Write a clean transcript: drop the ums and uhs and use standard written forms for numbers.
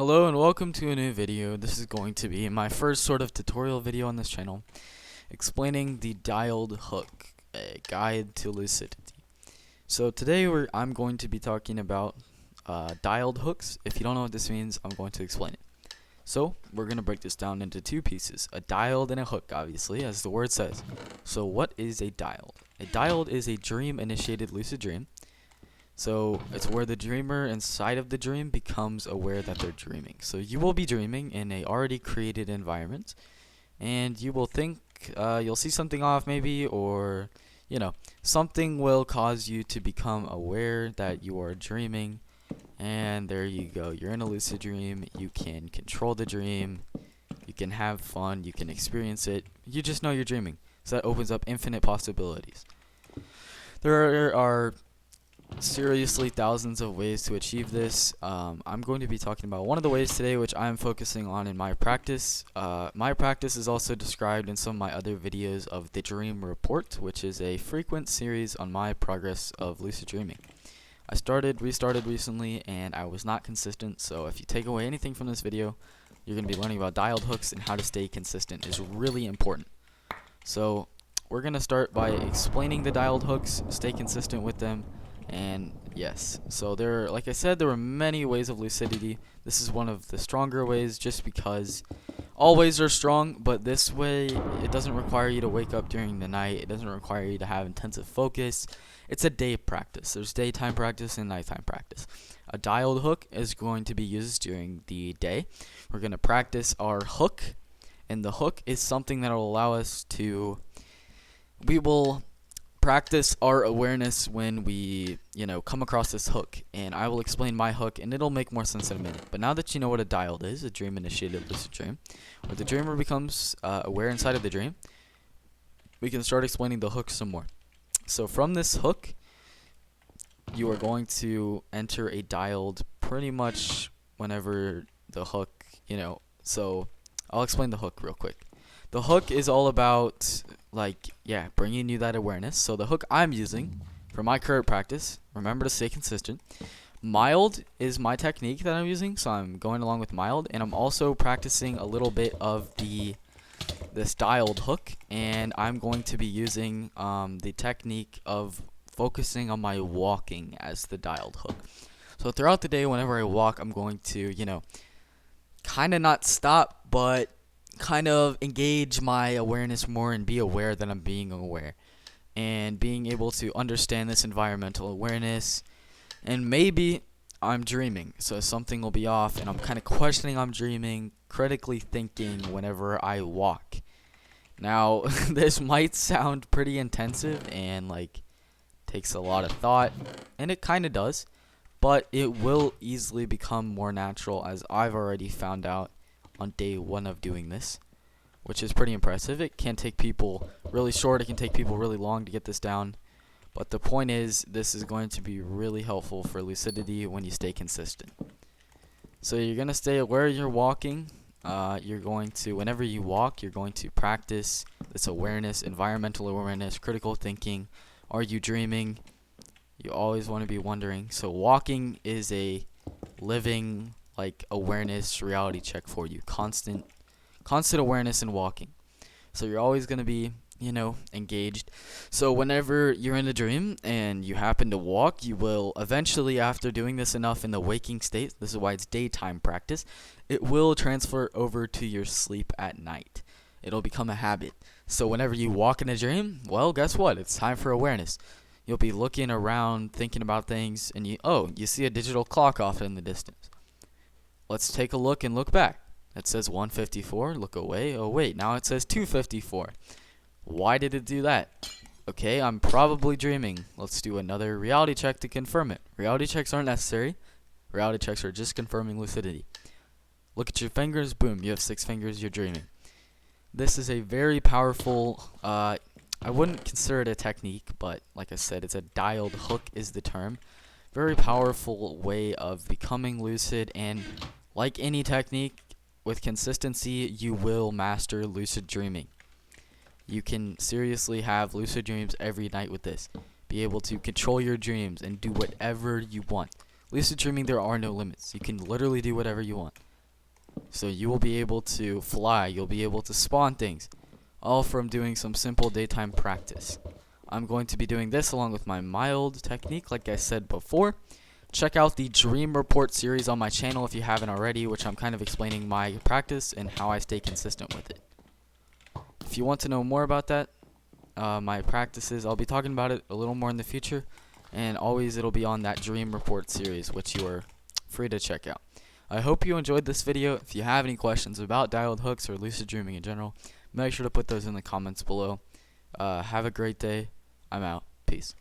Hello and welcome to a new video. This is going to be my first sort of tutorial video on this channel explaining the Dild hook, a guide to lucidity. So today I'm going to be talking about Dild hooks. If you don't know what this means, I'm going to explain it. So we're going to break this down into two pieces, a dild and a hook, obviously, as the word says. So what is a dild? A dild is a dream-initiated lucid dream. So it's where the dreamer inside of the dream becomes aware that they're dreaming. So you will be dreaming in a already created environment, and you will think you'll see something off maybe, or something will cause you to become aware that you are dreaming. And there you go. You're in a lucid dream. You can control the dream. You can have fun. You can experience it. You just know you're dreaming. So that opens up infinite possibilities. There are seriously thousands of ways to achieve this. I'm going to be talking about one of the ways today, which I'm focusing on in my practice. My practice is also described in some of my other videos of the Dream Report, which is a frequent series on my progress of lucid dreaming. I restarted recently, and I was not consistent, so if you take away anything from this video, you're going to be learning about dialed hooks, and how to stay consistent is really important. So we're going to start by explaining the dialed hooks, stay consistent with them. And yes, so like I said, there are many ways of lucidity. This is one of the stronger ways, just because all ways are strong, but this way it doesn't require you to wake up during the night. It doesn't require you to have intensive focus. It's a day practice. There's daytime practice and nighttime practice. A dialed hook is going to be used during the day. We're going to practice our hook, and the hook is something that will allow us to, we will practice our awareness when we, come across this hook. And I will explain my hook, and it'll make more sense in a minute. But now that you know what a dialed is, a dream-initiated lucid dream, where the dreamer becomes aware inside of the dream, we can start explaining the hook some more. So from this hook, you are going to enter a dialed pretty much whenever the hook, so I'll explain the hook real quick. The hook is all about, bringing you that awareness. So the hook I'm using for my current practice, remember to stay consistent. Mild is my technique that I'm using, so I'm going along with mild, and I'm also practicing a little bit of this dialed hook, and I'm going to be using the technique of focusing on my walking as the dialed hook. So throughout the day, whenever I walk, I'm going to, kind of not stop, but kind of engage my awareness more and be aware that I'm being aware, and being able to understand this environmental awareness. And maybe I'm dreaming, so something will be off, and I'm kind of questioning I'm dreaming, critically thinking whenever I walk. Now, this might sound pretty intensive and takes a lot of thought, and it kind of does, but it will easily become more natural, as I've already found out on day one of doing this, which is pretty impressive. It can take people really short, it can take people really long to get this down, but the point is, this is going to be really helpful for lucidity when you stay consistent. So you're going to stay aware you're walking. You're going to, whenever you walk, you're going to practice this awareness, environmental awareness, critical thinking. Are you dreaming? You always want to be wondering. So walking is a living awareness reality check for you. Constant awareness in walking. So you're always going to be, engaged. So whenever you're in a dream and you happen to walk, you will eventually, after doing this enough in the waking state, this is why it's daytime practice, it will transfer over to your sleep at night. It'll become a habit. So whenever you walk in a dream, well, guess what? It's time for awareness. You'll be looking around, thinking about things, and you see a digital clock off in the distance. Let's take a look and look back. It says 1:54. Look away. Oh, wait. Now it says 2:54. Why did it do that? Okay, I'm probably dreaming. Let's do another reality check to confirm it. Reality checks aren't necessary. Reality checks are just confirming lucidity. Look at your fingers. Boom. You have 6 fingers. You're dreaming. This is a very powerful, I wouldn't consider it a technique, but like I said, it's a dialed hook is the term. Very powerful way of becoming lucid, and like any technique, with consistency, you will master lucid dreaming. You can seriously have lucid dreams every night with this. Be able to control your dreams and do whatever you want. Lucid dreaming, there are no limits. You can literally do whatever you want. So you will be able to fly, you'll be able to spawn things, all from doing some simple daytime practice. I'm going to be doing this along with my mild technique, like I said before. Check out the Dream Report series on my channel if you haven't already, which I'm kind of explaining my practice and how I stay consistent with it. If you want to know more about that, my practices, I'll be talking about it a little more in the future, and always it'll be on that Dream Report series, which you are free to check out. I hope you enjoyed this video. If you have any questions about dialed hooks or lucid dreaming in general, make sure to put those in the comments below. Have a great day. I'm out. Peace.